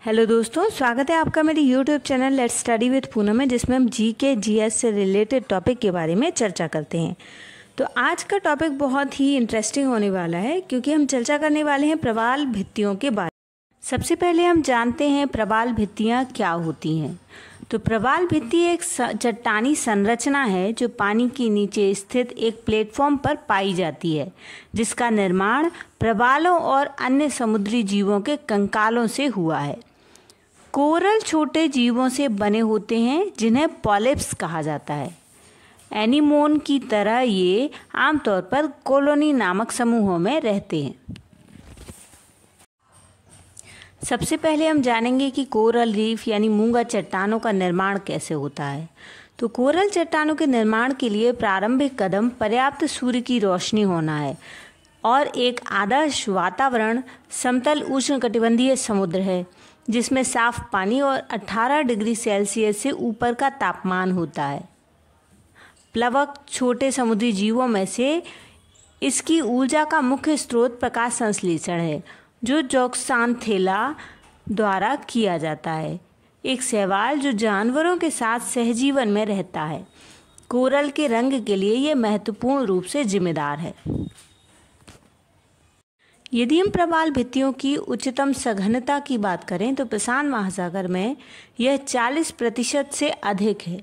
Hello दोस्तों, स्वागत है आपका मेरे YouTube channel let's study with Poonam में, जिसमें हम जीके जीएस से रिलेटेड टॉपिक के बारे में चर्चा करते हैं। तो आज का टॉपिक बहुत ही इंटरेस्टिंग होने वाला है क्योंकि हम चर्चा करने वाले हैं प्रवाल भित्तियों के बारे में। सबसे पहले हम जानते हैं प्रवाल भित्तियाँ क्या होती हैं। तो प्रवाल भित्ति एक चट्टानी संरचना है जो पानी के नीचे स्थित एक प्लेटफॉर्म पर पाई जाती है, जिसका निर्माण प्रवालों और अन्य समुद्री जीवों के कंकालों से हुआ है। कोरल छोटे जीवों से बने होते हैं जिन्हें पॉलिप्स कहा जाता है। एनीमोन की तरह ये आमतौर पर कॉलोनी नामक समूहों में रहते हैं। सबसे पहले हम जानेंगे कि कोरल रीफ यानी मूंगा चट्टानों का निर्माण कैसे होता है। तो कोरल चट्टानों के निर्माण के लिए प्रारंभिक कदम पर्याप्त सूर्य की रोशनी होना है और एक आदर्श वातावरण समतल उष्णकटिबंधीय समुद्र है जिसमें साफ पानी और 18 डिग्री सेल्सियस से ऊपर का तापमान होता है। प्लवक छोटे समुद्री जीवों में से इसकी ऊर्जा का मुख्य स्रोत प्रकाश संश्लेषण है जो ज़ोक्सानथेला द्वारा किया जाता है, एक शैवाल जो जानवरों के साथ सहजीवन में रहता है। कोरल के रंग के लिए यह महत्वपूर्ण रूप से जिम्मेदार है। यदि हम प्रवाल भित्तियों की उच्चतम सघनता की बात करें तो प्रशांत महासागर में यह 40% से अधिक है।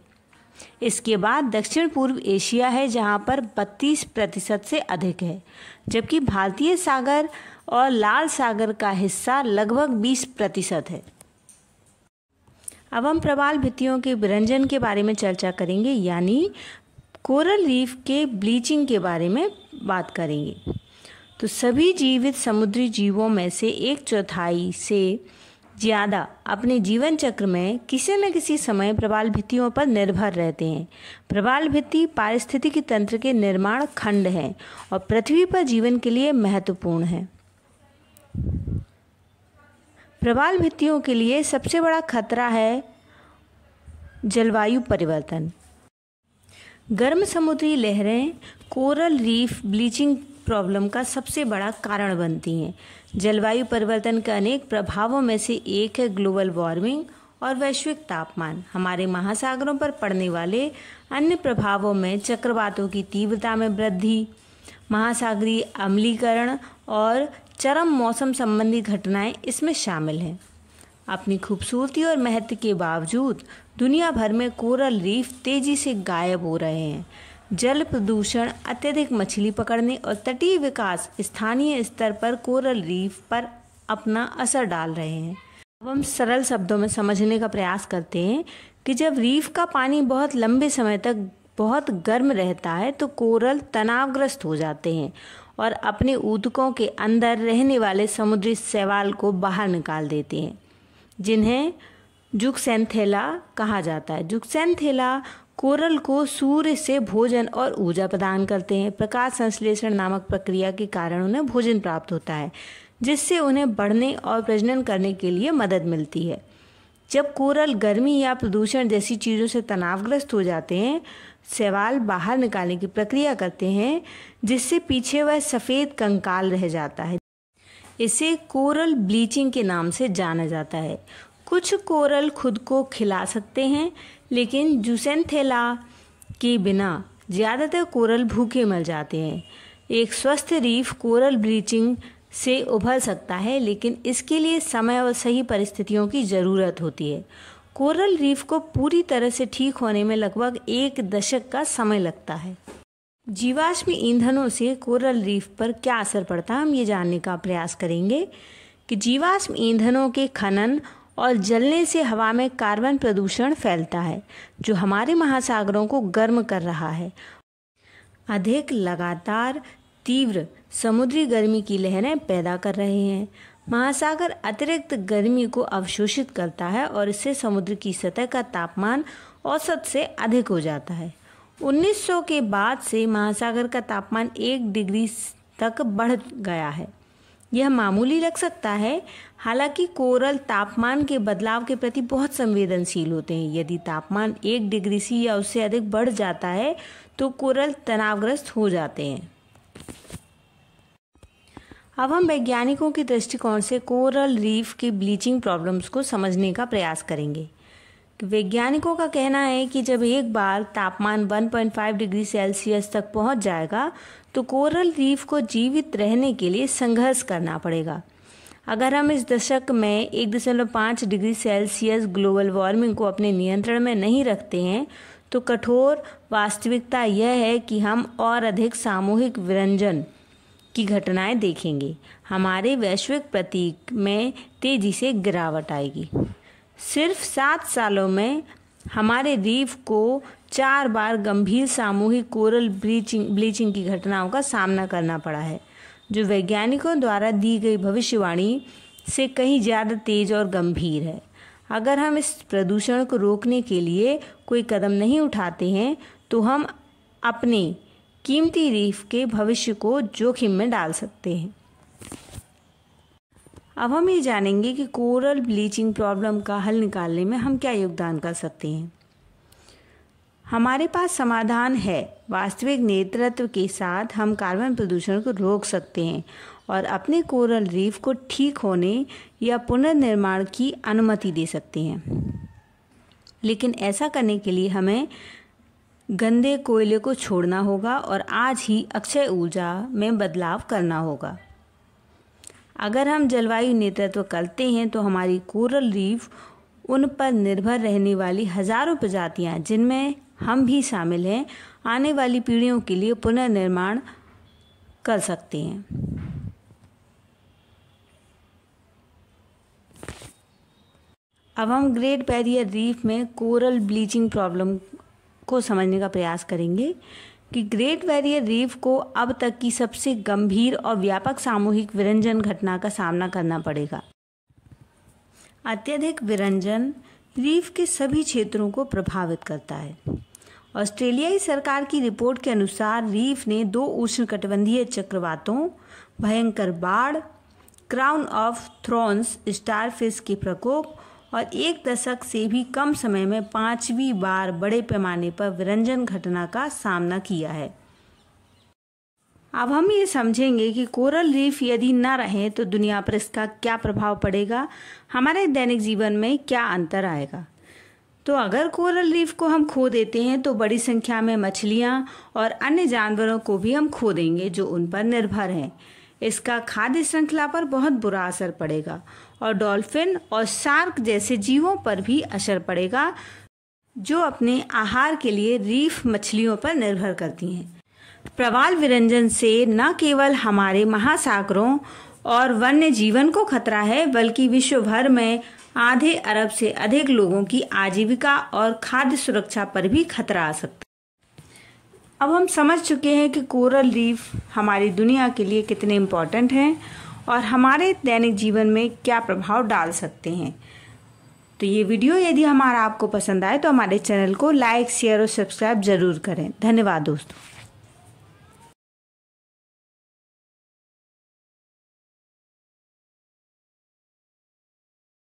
इसके बाद दक्षिण पूर्व एशिया है जहां पर 32% से अधिक है, जबकि भारतीय सागर और लाल सागर का हिस्सा लगभग 20% है। अब हम प्रवाल भित्तियों के विरंजन के बारे में चर्चा करेंगे, यानी कोरल रीफ के ब्लीचिंग के बारे में बात करेंगे। तो सभी जीवित समुद्री जीवों में से 1/4 से ज़्यादा अपने जीवन चक्र में किसी न किसी समय प्रवाल भित्तियों पर निर्भर रहते हैं। प्रवाल भित्ति पारिस्थितिकी तंत्र के निर्माण खंड हैं और पृथ्वी पर जीवन के लिए महत्वपूर्ण है। प्रवाल भित्तियों के लिए सबसे बड़ा खतरा है जलवायु परिवर्तन। गर्म समुद्री लहरें कोरल रीफ ब्लीचिंग प्रॉब्लम का सबसे बड़ा कारण बनती हैं। जलवायु परिवर्तन के अनेक प्रभावों में से एक है ग्लोबल वार्मिंग और वैश्विक तापमान। हमारे महासागरों पर पड़ने वाले अन्य प्रभावों में चक्रवातों की तीव्रता में वृद्धि, महासागरीय अम्लीकरण और चरम मौसम संबंधी घटनाएं इसमें शामिल हैं। अपनी खूबसूरती और महत्व के बावजूद दुनिया भर में कोरल रीफ तेजी से गायब हो रहे हैं। जल प्रदूषण, अत्यधिक मछली पकड़ने और तटीय विकास स्थानीय स्तर पर कोरल रीफ पर अपना असर डाल रहे हैं। अब हम सरल शब्दों में समझने का प्रयास करते हैं कि जब रीफ का पानी बहुत लंबे समय तक बहुत गर्म रहता है तो कोरल तनावग्रस्त हो जाते हैं और अपने ऊतकों के अंदर रहने वाले समुद्री शैवाल को बाहर निकाल देते हैं, जिन्हें ज़ोक्सानथेला कहा जाता है। ज़ोक्सानथेला कोरल को सूर्य से भोजन और ऊर्जा प्रदान करते हैं। प्रकाश संश्लेषण नामक प्रक्रिया के कारण उन्हें भोजन प्राप्त होता है, जिससे उन्हें बढ़ने और प्रजनन करने के लिए मदद मिलती है। जब कोरल गर्मी या प्रदूषण जैसी चीज़ों से तनावग्रस्त हो जाते हैं, शैवाल बाहर निकालने की प्रक्रिया करते हैं, जिससे पीछे वह सफ़ेद कंकाल रह जाता है। इसे कोरल ब्लीचिंग के नाम से जाना जाता है। कुछ कोरल खुद को खिला सकते हैं, लेकिन ज़ोक्सानथेला के बिना ज़्यादातर कोरल भूखे मर जाते हैं। एक स्वस्थ रीफ कोरल ब्लीचिंग से उभर सकता है, लेकिन इसके लिए समय और सही परिस्थितियों की ज़रूरत होती है। कोरल रीफ को पूरी तरह से ठीक होने में लगभग 1 दशक का समय लगता है। जीवाश्म ईंधनों से कोरल रीफ पर क्या असर पड़ता है, हम ये जानने का प्रयास करेंगे कि जीवाश्म ईंधनों के खनन और जलने से हवा में कार्बन प्रदूषण फैलता है, जो हमारे महासागरों को गर्म कर रहा है। अधिक लगातार तीव्र समुद्री गर्मी की लहरें पैदा कर रहे हैं। महासागर अतिरिक्त गर्मी को अवशोषित करता है और इससे समुद्र की सतह का तापमान औसत से अधिक हो जाता है। 1900 के बाद से महासागर का तापमान 1 डिग्री तक बढ़ गया है। यह मामूली लग सकता है, हालांकि कोरल तापमान के बदलाव के प्रति बहुत संवेदनशील होते हैं। यदि तापमान 1 डिग्री सी या उससे अधिक बढ़ जाता है तो कोरल तनावग्रस्त हो जाते हैं। अब हम वैज्ञानिकों के दृष्टिकोण से कोरल रीफ की ब्लीचिंग प्रॉब्लम्स को समझने का प्रयास करेंगे। वैज्ञानिकों का कहना है कि जब एक बार तापमान 1.5 डिग्री सेल्सियस तक पहुंच जाएगा तो कोरल रीफ को जीवित रहने के लिए संघर्ष करना पड़ेगा। अगर हम इस दशक में 1.5 डिग्री सेल्सियस ग्लोबल वार्मिंग को अपने नियंत्रण में नहीं रखते हैं तो कठोर वास्तविकता यह है कि हम और अधिक सामूहिक विरंजन की घटनाएं देखेंगे। हमारे वैश्विक प्रतीक में तेजी से गिरावट आएगी। सिर्फ 7 सालों में हमारे रीफ को 4 बार गंभीर सामूहिक कोरल ब्लीचिंग की घटनाओं का सामना करना पड़ा है, जो वैज्ञानिकों द्वारा दी गई भविष्यवाणी से कहीं ज़्यादा तेज और गंभीर है। अगर हम इस प्रदूषण को रोकने के लिए कोई कदम नहीं उठाते हैं तो हम अपने कीमती रीफ के भविष्य को जोखिम में डाल सकते हैं। अब हम ये जानेंगे कि कोरल ब्लीचिंग प्रॉब्लम का हल निकालने में हम क्या योगदान कर सकते हैं। हमारे पास समाधान है। वास्तविक नेतृत्व के साथ हम कार्बन प्रदूषण को रोक सकते हैं और अपने कोरल रीफ को ठीक होने या पुनर्निर्माण की अनुमति दे सकते हैं। लेकिन ऐसा करने के लिए हमें गंदे कोयले को छोड़ना होगा और आज ही अक्षय ऊर्जा में बदलाव करना होगा। अगर हम जलवायु नेतृत्व करते हैं तो हमारी कोरल रीफ उन पर निर्भर रहने वाली हजारों प्रजातियां, जिनमें हम भी शामिल हैं, आने वाली पीढ़ियों के लिए पुनर्निर्माण कर सकते हैं। अब हम ग्रेट बैरियर रीफ में कोरल ब्लीचिंग प्रॉब्लम को समझने का प्रयास करेंगे कि ग्रेट बैरियर रीफ को अब तक की सबसे गंभीर और व्यापक सामूहिक विरंजन घटना का सामना करना पड़ेगा। अत्यधिक विरंजन रीफ के सभी क्षेत्रों को प्रभावित करता है। ऑस्ट्रेलियाई सरकार की रिपोर्ट के अनुसार रीफ ने 2 उष्णकटिबंधीय चक्रवातों, भयंकर बाढ़, क्राउन ऑफ थॉर्न्स स्टारफिश के प्रकोप और 1 दशक से भी कम समय में 5वीं बार बड़े पैमाने पर विरंजन घटना का सामना किया है। अब हम ये समझेंगे कि कोरल रीफ यदि न रहे तो दुनिया पर इसका क्या प्रभाव पड़ेगा, हमारे दैनिक जीवन में क्या अंतर आएगा। तो अगर कोरल रीफ को हम खो देते हैं तो बड़ी संख्या में मछलियाँ और अन्य जानवरों को भी हम खो देंगे जो उन पर निर्भर हैं। इसका खाद्य श्रृंखला पर बहुत बुरा असर पड़ेगा और डॉल्फिन और शार्क जैसे जीवों पर भी असर पड़ेगा जो अपने आहार के लिए रीफ मछलियों पर निर्भर करती हैं। प्रवाल विरंजन से न केवल हमारे महासागरों और वन्य जीवन को खतरा है बल्कि विश्व भर में आधे अरब से अधिक लोगों की आजीविका और खाद्य सुरक्षा पर भी खतरा आ सकता है। अब हम समझ चुके हैं कि कोरल रीफ हमारी दुनिया के लिए कितने इम्पोर्टेंट हैं और हमारे दैनिक जीवन में क्या प्रभाव डाल सकते हैं। तो ये वीडियो यदि हमारा आपको पसंद आए तो हमारे चैनल को लाइक, शेयर और सब्सक्राइब जरूर करें। धन्यवाद दोस्तों।